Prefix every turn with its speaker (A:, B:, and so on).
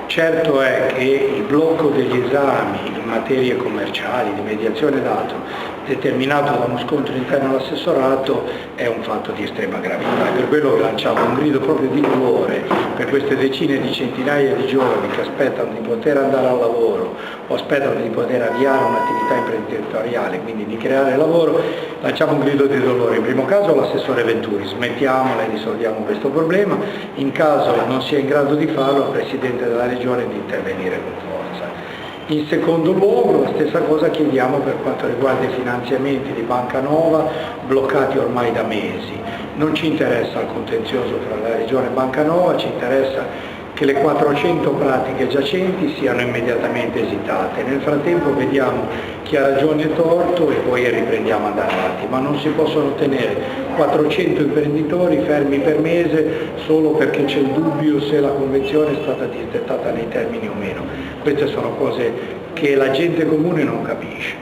A: Certo è che il blocco degli esami in materie commerciali, di mediazione dato, determinato da uno scontro interno all'assessorato, è un fatto di estrema gravità. Per quello che lanciamo un grido proprio di dolore per queste decine di centinaia di giovani che aspettano di poter andare al lavoro o aspettano di poter avviare un'attività imprenditoriale, quindi di creare lavoro. Lanciamo un grido di dolore, in primo caso all'assessore Venturi, smettiamola e risolviamo questo problema, in caso non sia in grado di farlo al Presidente della Regione di intervenire con forza. In secondo luogo la stessa cosa chiediamo per quanto riguarda i finanziamenti di Banca Nova bloccati ormai da mesi. Non ci interessa il contenzioso fra la Regione e Banca Nova, ci interessa che le 400 pratiche giacenti siano immediatamente esitate. Nel frattempo vediamo chi ha ragione e torto e poi riprendiamo ad andare avanti, ma non si possono tenere 400 imprenditori fermi per mese solo perché c'è il dubbio se la convenzione è stata disdettata nei termini o meno. Queste sono cose che la gente comune non capisce.